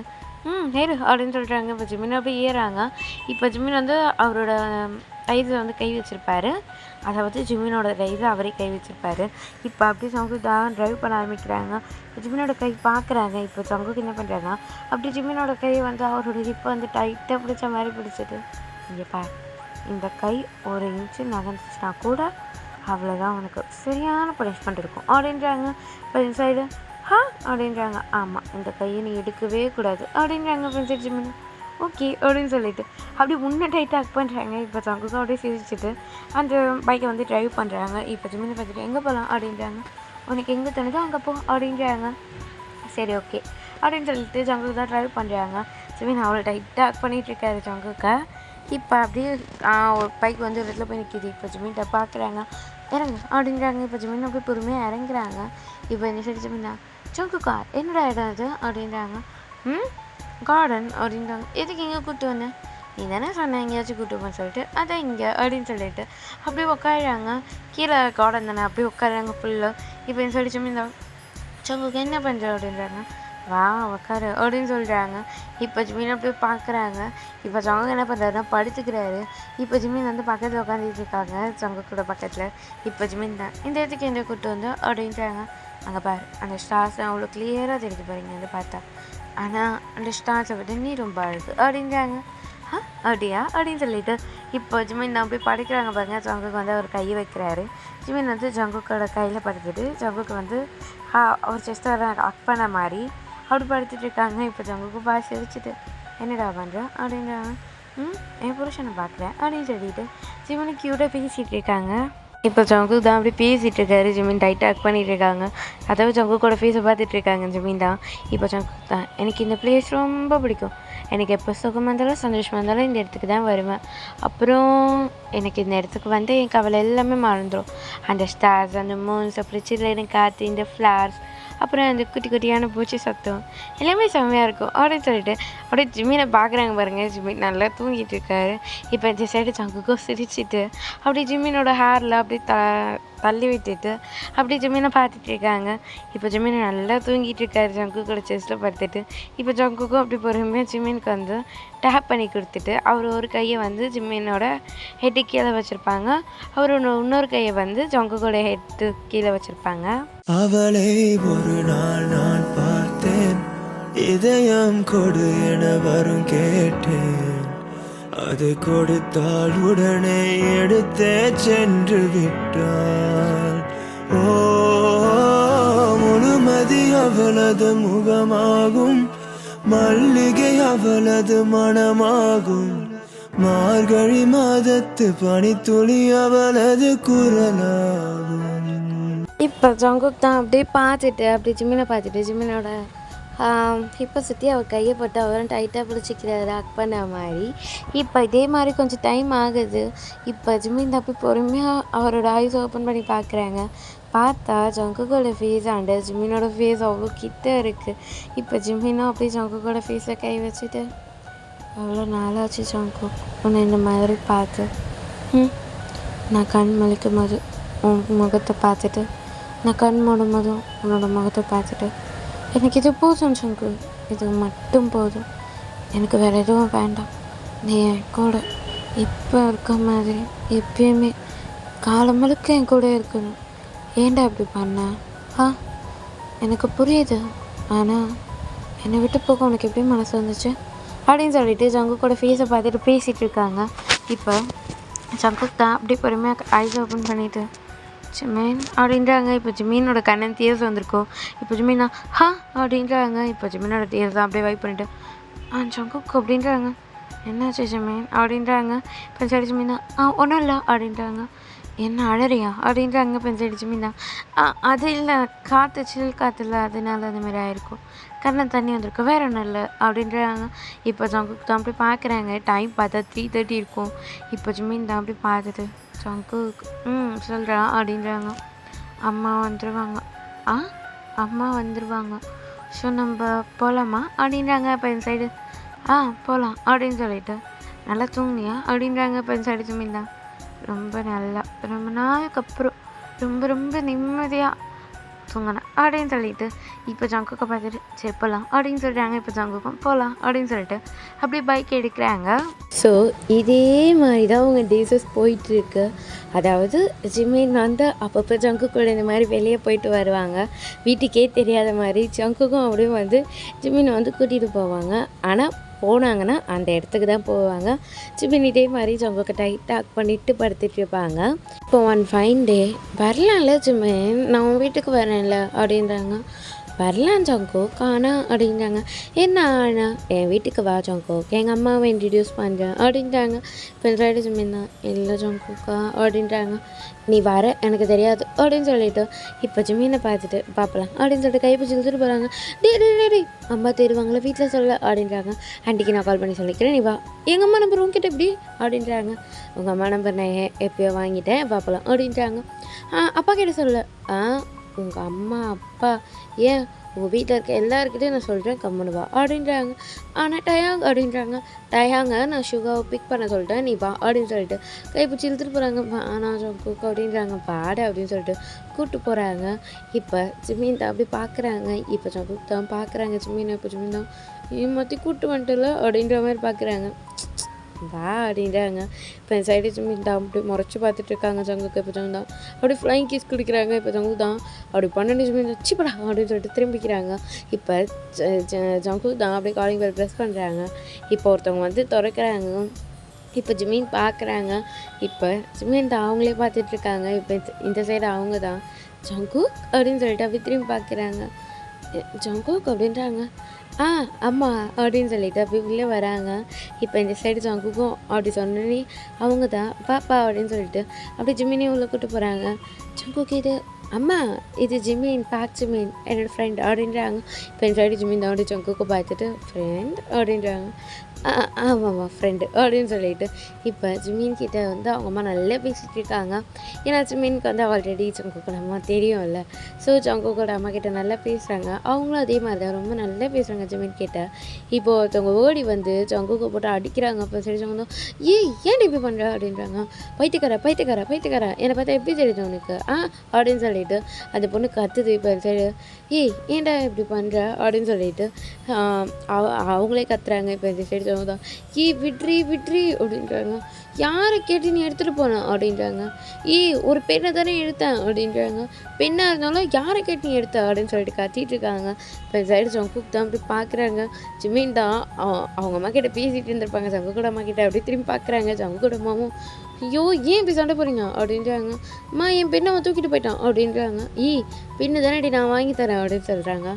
ஏறு அப்படின்னு சொல்கிறாங்க. இப்போ ஜிமின் அப்படி ஏறாங்க. இப்போ ஜிமின் வந்து அவரோட கையில் வந்து கை வச்சுருப்பாரு. அதாவது ஜிமினோட கையில் அவரே கை வச்சுருப்பாரு. இப்போ அப்படியே சங்குதா ட்ரைவ் பண்ண ஆரம்பிக்கிறாங்க. இப்போ ஜிமினோட கை பார்க்குறாங்க. இப்போ சங்குக்கு என்ன பண்ணுறாங்கன்னா அப்படி ஜிமினோட கை வந்து அவரோட ஹிப்பை வந்து டைட்டாக பிடிச்ச மாதிரி பிடிச்சிட்டு இங்கே பார், இந்த கை ஒரு இன்ச்சு நகர்ந்துச்சுன்னா கூட அவ்வளோதான் உனக்கு சரியான பனிஷ்மெண்ட் இருக்கும் அப்படின்றாங்க. இப்போ இந்த சைடு அப்படின்றாங்க. ஆமாம் இந்த கையை நீ எடுக்கவே கூடாது அப்படின்றாங்க. இப்போ சைடு ஜிமின் ஓகே அப்படின்னு சொல்லிட்டு அப்படி முன்னே டைட்டாக பண்ணுறாங்க. இப்போ சங்குக்கும் அப்படியே சிரிச்சுட்டு அந்த பைக்கை வந்து ட்ரைவ் பண்ணுறாங்க. இப்போ ஜிமினை பார்த்துட்டு எங்கே போகலாம் அப்படின்றாங்க. உனக்கு எங்கே தோணுதோ அங்கே போ அப்படின்றாங்க. சரி ஓகே அப்படின்னு சொல்லிட்டு ஜங்குக்கு தான் ட்ரைவ் பண்ணுறாங்க. ஜிமின் அவ்வளோ டைட்டாக பண்ணிகிட்ருக்காரு ஜங்குக்கை. இப்போ அப்படியே ஒரு பைக் வந்து ஒரு இடத்துல போய் நிற்கிது. இப்போ ஜிமின்கிட்ட பார்க்குறாங்க. இறங்கு அப்படின்றாங்க. இப்போ ஜிமின் அப்படியே பொறுமையாக இறங்குறாங்க. இப்போ இந்த சைடு ஜிமின் ஜங்குக்கா என்னடா இடம் அது அப்படின்றாங்க. கார்டன் அப்படின்றாங்க. எதுக்கு இங்கே கூப்பிட்டு வந்தேன், நீ தானே சொன்னேன் எங்கேயாச்சும் கூப்பிட்டு போன்னு சொல்லிட்டு அதான் இங்கே அப்படின்னு சொல்லிட்டு அப்படியே உட்காடுறாங்க. கீழே கார்டன் தானே அப்படியே உட்காடுறாங்க ஃபுல்லாக. இப்போ இந்த சைடு ஜிமின் ஜங்குக்கு என்ன பண்ணுற அப்படின்றாங்க. வா உட்காரு அப்படின்னு சொல்கிறாங்க. இப்போ ஜிமின் அப்படியே பார்க்குறாங்க. இப்போ ஜங்கு என்ன பண்ணுறாருன்னா படுத்துக்கிறாரு. இப்போ ஜிமின் வந்து பக்கத்தில் உட்காந்துட்டு இருக்காங்க ஜங்கு கூட பக்கத்தில். இப்போ ஜிமின் தான் இந்த இடத்துக்கு எந்த கூப்பிட்டு வந்தோம் அப்படின்றாங்க. அங்கே பாரு அந்த ஸ்டார்ஸ் அவ்வளோ கிளியராக தெரிஞ்சு பாருங்க வந்து பார்த்தா, ஆனால் அந்த ஸ்டார்ஸை விட நீ ரொம்ப அழகு அப்படின்றாங்க. அப்படியா அப்படின்னு சொல்லிட்டு இப்போ ஜிமின் தான் போய் படுக்கிறாங்க பாருங்க. ஜங்குக்கு வந்து அவர் கையை வைக்கிறாரு. ஜிமின் வந்து ஜங்குக்கோட கையில் படுத்துட்டு ஜங்குக்கு வந்து அவர் செஸ்ட்டை அக் பண்ண மாதிரி அப்படி படுத்துட்டு இருக்காங்க. இப்போ ஜங்குக்கு பாசி வச்சுட்டு என்னடா பண்ணுறேன் அப்படின்றாங்க. என் புருஷனை பார்க்குறேன் அப்படின்னு சொல்லிட்டு ஜிமின் க்யூட்டாக பேசிகிட்டு இருக்காங்க. இப்போ ஜங்கு தான் அப்படி பேசிகிட்டு இருக்காரு. ஜிமின் டைட்டாக அக் பண்ணிகிட்டு இருக்காங்க. அதாவது ஜங்குக்கோட ஃபேஸை பார்த்துட்டு இருக்காங்க ஜிமின் தான். இப்போ ஜங்கு தான் எனக்கு இந்த பிளேஸ் ரொம்ப பிடிக்கும், எனக்கு எப்போ சுகமாக இருந்தாலும் சந்தோஷமாக இருந்தாலும் இந்த இடத்துக்கு தான் வருவேன். அப்புறம் எனக்கு இந்த இடத்துக்கு வந்து என் கவலை எல்லாமே மறந்துடும். அந்த ஸ்டார்ஸ், அந்த மூன்ஸ், அப்புறம் சில்லுன்னு காற்று, இந்த ஃப்ளவர்ஸ், அப்புறம் அந்த குட்டி குட்டியான பூச்சி சத்தம் எல்லாமே செம்மையாக இருக்கும் அப்படின்னு சொல்லிட்டு அப்படியே ஜிமினை பார்க்குறாங்க பாருங்கள். ஜிமின் நல்லா தூங்கிட்டு இருக்காரு. இப்போ இந்த சைடு ஜங்குக்கும் சிரிச்சிட்டு அப்படியே ஜிமினோட ஹேரில் அப்படியே தள்ளி விட்டுட்டு அப்படியே ஜிமினை பார்த்துட்டு இருக்காங்க. இப்போ ஜிமின் நல்லா தூங்கிட்டு இருக்காரு ஜங்குக்கோட செஸ்ட்டில் படுத்துட்டு. இப்போ ஜங்குக்கும் அப்படி பொறுமையாக ஜிமினுக்கு வந்து டேப் பண்ணி கொடுத்துட்டு அவர் ஒரு கையை வந்து ஜிமினோட ஹெட்டு கீழே வச்சுருப்பாங்க. அவர் இன்னொரு கையை வந்து ஜங்குக்கோட ஹெட்டு கீழே வச்சுருப்பாங்க. அவளை ஒரு நாள் நான் பார்த்தேன், இதயம் கொடு என வரும் கேட்டேன், அது கொடுத்தால் உடனே எடுத்தே சென்று விட்டாள். ஓ முழுமதி அவளது முகமாகும், மல்லிகை அவளது மனமாகும், மார்கழி மாதத்து பனித்துளி அவளது குரலாகும். இப்போ ஜங்குக் தான் அப்படியே பார்த்துட்டு அப்படியே ஜிமினை பார்த்துட்டு ஜிமினோட இப்போ சுற்றி அவள் கையை போட்டு அவரும் டைட்டாக பிடிச்சிக்கிறாரு ஹக் பண்ண மாதிரி. இப்போ இதே மாதிரி கொஞ்சம் டைம் ஆகுது. இப்போ ஜிமின் தப்பி பொறுமையாக அவரோட ஐஸ் ஓப்பன் பண்ணி பார்க்குறாங்க. பார்த்தா ஜங்குக்கோட ஃபேஸ் ஆண்டு ஜிமினோட ஃபேஸ் அவ்வளோ கிட்ட இருக்குது. இப்போ ஜிமினும் அப்படியே ஜங்குக்கோட ஃபேஸை கை வச்சுட்டு, அவ்வளோ நாளாச்சு ஜங்கு உன்னை இந்த மாதிரி பார்த்து. நான் கண் முழிக்கும் போது உன் முகத்தை பார்த்துட்டு, நான் கண் மூடும் போதும் உன்னோட முகத்தை பார்த்துட்டு, எனக்கு இது போதும் ஜங்கு, இது மட்டும் போதும், எனக்கு வேறு எதுவும் வேண்டாம். நீ என் கூட இப்போ இருக்க மாதிரி எப்பயுமே காலம் முழுக்க என் கூட இருக்கணும். ஏன்டா இப்படி பண்ண? எனக்கு புரியுது, ஆனால் என்னை விட்டு போக உனக்கு எப்படி மனசு வந்துச்சு அப்படின்னு சொல்லிட்டு ஜங்குக்கோட ஃபேஸை பார்த்துட்டு பேசிகிட்டு இருக்காங்க. இப்போ ஜங்குக் தான் அப்படி பொறுமையாக ஐஸ் ஓப்பன் பண்ணிவிட்டு ஜிமீன் அப்படின்றாங்க. இப்போ ஜிமீனோட கண்ணன் டீயர்ஸ் வந்திருக்கோம். இப்போ ஜிமீனா அப்படின்றாங்க. இப்போ ஜிமீனோட டீயர்ஸ் தான் அப்படியே வைப் பண்ணிவிட்டு ஜங்குக் அப்படின்றாங்க. என்னாச்சு ஜிமீன் அப்படின்றாங்க. இப்போ சரி ஜிமீனா ஒன்றும் இல்லை அப்படின்றாங்க. என்ன அழறியா அப்படின்றாங்க. இப்போ சரி ஜிமீனா அது இல்லை, காற்று சில் காற்றுல அதனால அந்த மாதிரி ஆயிருக்கும், கண்ணன் தண்ணி வந்திருக்கும், வேற ஒன்றும் இல்லை அப்படின்றாங்க. இப்போ ஜங்குக் தான் அப்படி பார்க்குறாங்க. டைம் பார்த்தா 3:30 இருக்கும். இப்போ ஜிமீன் தான் அப்படி பார்த்துட்டு ஜங்குக் சொல்கிறான் அப்படின்றாங்க. அம்மா வந்துடுவாங்க. அம்மா வந்துடுவாங்க, ஸோ நம்ம போகலாமா அப்படின்றாங்க. இப்போ இந்த சைடு போகலாம் அப்படின்னு சொல்லிட்டு, நல்லா தூங்குனியா அப்படின்றாங்க. இப்போ இந்த சைடு ஜிமீன் தான் ரொம்ப நல்லா ரொம்ப நாளுக்கு அப்புறம் ரொம்ப ரொம்ப நிம்மதியாக தூங்கினேன் அப்படின்னு சொல்லிட்டு இப்போ ஜங்குக்கை பார்த்துட்டு சரி போகலாம் அப்படின்னு சொல்லிட்டாங்க. இப்போ ஜங்குக்கும் போகலாம் அப்படின்னு சொல்லிட்டு அப்படியே பைக் எடுக்கிறாங்க. ஸோ இதே மாதிரி தான் அவங்க டேஸஸ் போயிட்டுருக்கு. அதாவது ஜிமீன் வந்து அப்பப்போ ஜங்குக்கூட இந்த மாதிரி வெளியே போயிட்டு வருவாங்க, வீட்டுக்கே தெரியாத மாதிரி. ஜங்குக்கும் அப்படியே வந்து ஜிமீனை வந்து கூட்டிகிட்டு போவாங்க. ஆனால் போனாங்கன்னா அந்த இடத்துக்கு தான் போவாங்க. ஜிமின் இதே மாதிரி ஜங்குக்கு டைட்டாக பண்ணிட்டு படுத்துட்டு இருப்பாங்க. இப்போ ஒன் ஃபைன் டே, வரலாம்ல ஜிமின், நான் உன் வீட்டுக்கு வரேன்ல அப்படின்றாங்க. வரலாம் ஜங்குக் ஆனால் அப்படின்றாங்க. என்ன ஆனா என் வீட்டுக்கு வா ஜங்குக், எங்கள் அம்மாவை இன்ட்ரடியூஸ் பண்ணுறேன் அப்படின்றாங்க. இப்போ சைடு ஜிமின் தான் இல்லை ஜங்குக்கா அப்படின்றாங்க. நீ வர எனக்கு தெரியாது அப்படின்னு சொல்லிட்டு இப்போ ஜிமீனை பார்த்துட்டு பார்க்கலாம் அப்படின்னு சொல்லிட்டு கைப்பிடிச்சு இழுத்துட்டு போகிறாங்க. டே அம்மா தேடுவாங்களே வீட்டில் சொல்ல அப்படின்றாங்க. ஆண்டிக்கு நான் கால் பண்ணி சொல்லிக்கிறேன், நீ வா. எங்கள் அம்மா நம்பர் உங்ககிட்ட எப்படி அப்படின்றாங்க. உங்கள் அம்மா நம்பர் நான் எப்போயோ வாங்கிட்டேன் பார்க்கலாம் அப்படின்றாங்க. அப்பா கிட்ட சொல்ல. உங்கள் அம்மா அப்பா ஏன் உங்கள் வீட்டில் இருக்க எல்லாருக்கிட்டையும் நான் சொல்கிறேன் கம்முன்னு வா அப்படின்றாங்க. ஆனால் டயாங் அப்படின்றாங்க. டயாங்க நான் சுகாவை பிக் பண்ண சொல்லிட்டேன், நீ வா அப்படின்னு சொல்லிட்டு கைப்பிடிச்சி இழுத்துட்டு போகிறாங்க. ஆனால் ஜங்குக் அப்படின்றாங்க. பாடு அப்படின்னு சொல்லிட்டு கூப்பிட்டு போகிறாங்க. இப்போ ஜிமீன் தான் அப்படி பார்க்குறாங்க. இப்போ ஜங்குக் தான் பார்க்குறாங்க ஜிமீனை. இப்போ ஜிமீன் தான் ஏமாற்றி கூப்பிட்டு வந்துட்டுல அப்படின்ற மாதிரி பார்க்குறாங்க. வா அப்படின்றாங்க. இப்போ என் சைடு ஜிமின் தான் அப்படி முறைச்சி பார்த்துட்டு இருக்காங்க ஜங்குக்கு. இப்போ ஜங்கு தான் அப்படி ஃப்ளைங் கிஸ் குடிக்கிறாங்க. இப்போ ஜங்கு தான் அப்படி 12 ஜிமின் வச்சுப்படா அப்படின்னு சொல்லிட்டு திரும்பிக்கிறாங்க. இப்போ ஜங்கு தான் அப்படியே காலிங் பெல் ப்ரெஸ் பண்ணுறாங்க. இப்போ ஒருத்தவங்க வந்து திறக்கிறாங்க. இப்போ ஜிமின் பார்க்குறாங்க. இப்போ ஜிமின் தான் அவங்களே பார்த்துட்ருக்காங்க. இப்போ இந்த சைடு அவங்க தான் ஜங்குக் அப்படின்னு சொல்லிட்டு அப்படி திரும்பி பார்க்குறாங்க. ஜங்குக் அப்படின்றாங்க. அம்மா அப்படின்னு சொல்லிட்டு அப்படி உள்ளே வராங்க. இப்போ இந்த சைடு ஜங்குக்கும் அப்படி சொன்னே அவங்க தான் பாப்பா அப்படின்னு சொல்லிட்டு அப்படி ஜிமினையும் உள்ளே கூப்பிட்டு போகிறாங்க. ஜங்குக்கு இது அம்மா, இது ஜிமின், பாக் ஜிமின் என்னோடய ஃப்ரெண்ட் அப்படின்றாங்க. இப்போ இந்த சைடு ஜிமின் தான் அப்படி ஜங்குக்கு பார்த்துட்டு ஃப்ரெண்ட் அப்படின்றாங்க. ஆமாம்மா ஃப்ரெண்டு அப்படின்னு சொல்லிட்டு இப்போ ஜிமின் கிட்டே வந்து அவங்க அம்மா நல்லா பேசிகிட்டு இருக்காங்க. ஏன்னா ஜிமினுக்கு வந்து ஆல்ரெடி ஜங்குக்கோட அம்மா தெரியும்ல. ஸோ ஜங்குக்கோட அம்மா கிட்ட நல்லா பேசுகிறாங்க. அவங்களும் அதே மாதிரி தான் ரொம்ப நல்லா பேசுகிறாங்க ஜிமின் கிட்ட. இப்போது ஒருத்தவங்க ஓடி வந்து ஜங்குக்கை போட்டு அடிக்கிறாங்க. அப்போ சரி ஜங்கு ஏன் இப்படி பண்ணுற அப்படின்றாங்க. பைத்தியக்கார என்னை பார்த்தா எப்படி தெரியுது உனக்கு அப்படின்னு சொல்லிட்டு அந்த பொண்ணு கத்துது. இப்போ சரி ஏன்டா இப்படி பண்ணுற அப்படின்னு சொல்லிட்டு அவங்களே கத்துறாங்க. இப்போ இந்த சைடு தான் விட்ரி அப்படின்றாங்க. யாரை கேட்டு நீ எடுத்துகிட்டு போனேன் அப்படின்றாங்க. ஒரு பெண்ணை தானே எடுத்தேன் அப்படின்றாங்க. பெண்ணாக இருந்தாலும் யாரை கேட்டு நீ எடுத்த அப்படின்னு சொல்லிட்டு கத்திட்டு இருக்காங்க. இப்போ சைடு ஜங்குக் தான் அப்படி பார்க்குறாங்க. ஜிமின் தான் அவங்க அம்மா கிட்ட பேசிகிட்டு இருந்திருப்பாங்க ஜங்குக்கோட அம்மா கிட்ட. அப்படி திரும்பி பார்க்குறாங்க. ஜங்குக்கோட அம்மாவும் ஐயோ ஏன் இப்படி சண்டை போகிறீங்க அப்படின்றாங்க. அம்மா என் பெண்ணை அவன் தூக்கிட்டு போயிட்டான் அப்படின்றாங்க. பெண்ணு தானே நான் வாங்கி தரேன் அப்படின்னு சொல்கிறாங்க.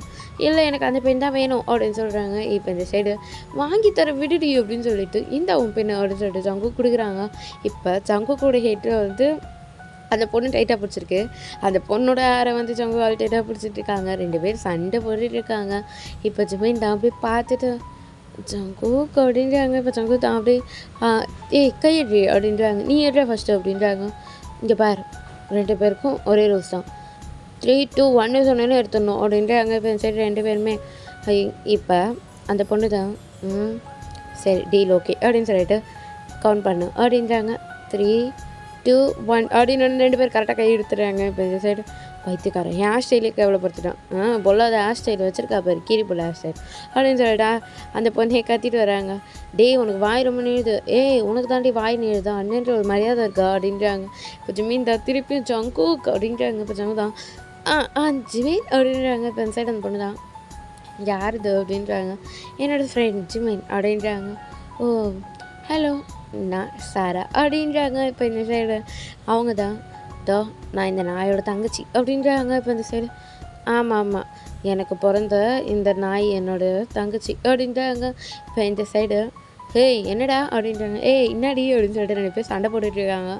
இல்லை எனக்கு அந்த பெண் தான் வேணும் அப்படின்னு சொல்கிறாங்க. இப்போ இந்த சைடு வாங்கி தர விடுடி அப்படின்னு சொல்லிட்டு இந்த உன் பெண்ணு அப்படின்னு சொல்லிட்டு ஜங்குக் கொடுக்குறாங்க. இப்போ ஜங்குக்கோட ஹெட்டில் வந்து அந்த பொண்ணு டைட்டாக பிடிச்சிருக்கு. அந்த பொண்ணோட ஆரை வந்து ஜங்கு ஆள் டைட்டாக பிடிச்சிட்டு இருக்காங்க. 2 பேர் சண்டை போட்டுட்டு இருக்காங்க. இப்போ ஜிமின் தான் அப்படியே பார்த்துட்டு ஜங்குக் அப்படின்றாங்க. இப்போ ஜங்குக் தான் அப்படியே ஏய் கையெடு அப்படின்றாங்க. நீ எடுற ஃபஸ்ட்டு அப்படின்றாங்க. இங்கே பார் 2 பேருக்கும் ஒரே ரூல்ஸ் தான். 3, 2, 1 சொன்னேன்னு எடுத்துடணும் அப்படின்றாங்க. இப்போ சரி 2 பேருமே இப்போ அந்த பொண்ணு தான் சரி டீல் ஓகே அப்படின்னு சொல்லிட்டு கவுண்ட் பண்ணு அப்படின்றாங்க. 3, 2, 1 அப்படின்னு 2 பேர் கரெக்டாக கை எடுத்துடுறாங்க. இப்போ இந்த சைடு பைத்தியக்காரன் ஹேர் ஸ்டைலே கேவலப்படுத்திட்டான். பொல்லாத ஹேர் ஸ்டைல் வச்சுருக்கா பாரு கீரி போல ஹேர் ஸ்டைல் அப்படின்னு சொல்லிட்டா அந்த பொண்ணே கத்திட்டு வராங்க. டேய் உனக்கு வாய் ரொம்ப நீழுது. ஏய் உனக்கு தாண்டி வாய் நீழுதா அண்ணன்ற ஒரு மரியாதை இருக்கா அப்படின்றாங்க. இப்போ ஜிமின் தான் திருப்பியும் ஜங்குக் அப்படின்றாங்க. இப்போ ஜங்கு தான் ஜிமின் அப்படின்றாங்க. இப்போ இந்த சைடு அந்த பொண்ணு தான் யார் இது அப்படின்றாங்க. என்னோடய ஃப்ரெண்ட் ஜிமின் அப்படின்றாங்க. ஓ ஹலோ நான் சாரா அப்படின்றாங்க. இப்போ இந்த சைடு அவங்க தான் நான் இந்த நாயோட தங்கச்சி அப்படின்றாங்க. இப்போ இந்த சைடு ஆமாம் எனக்கு பிறந்த இந்த நாய் என்னோட தங்கச்சி அப்படின்றாங்க. இப்போ இந்த சைடு ஹேய் என்னடா அப்படின்றாங்க. ஏய் என்னடி அப்படின்னு சொல்லிட்டு 2 பேர் சண்டை போட்டுட்ருக்காங்க.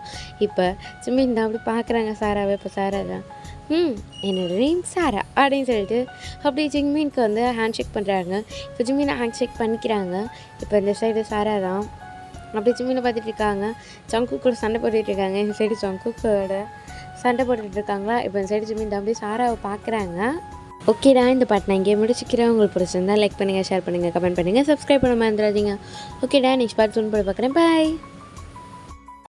இப்போ ஜிமின் தான் அப்படி பார்க்குறாங்க சாராவை. இப்போ சாரா தான் என்னோட நேம் சாரா அப்படின்னு சொல்லிட்டு அப்படியே ஜிமினுக்கு வந்து ஹேண்ட் ஷேக் பண்ணுறாங்க. இப்போ ஜிமினை ஹேண்ட் ஷேக் பண்ணிக்கிறாங்க. இப்போ இந்த சைடு சாரா தான் அப்படியே ஜிமினை பார்த்துட்டு இருக்காங்க. ஜங்குக் கூட சண்டை போட்டுட்டு இருக்காங்க. இந்த சைடு ஜங்குக்கோட சண்டை போட்டுட்டு இருக்காங்களா. இப்போ இந்த சைடு ஜிமின் தான் அப்படியே சாராவை பார்க்குறாங்க. ஓகேடா இந்த பாட்டு நான் இங்கே முடிச்சுக்கிறேன். உங்களுக்கு பிடிச்சிருந்தா லைக் பண்ணுங்கள், ஷேர் பண்ணுங்கள், கமெண்ட் பண்ணுங்கள், சப்ஸ்கிரைப் பண்ண மறந்துடாதீங்க. ஓகேடா நெக்ஸ்ட் பார்ட் சூன் போட பார்க்குறேன். பாய்.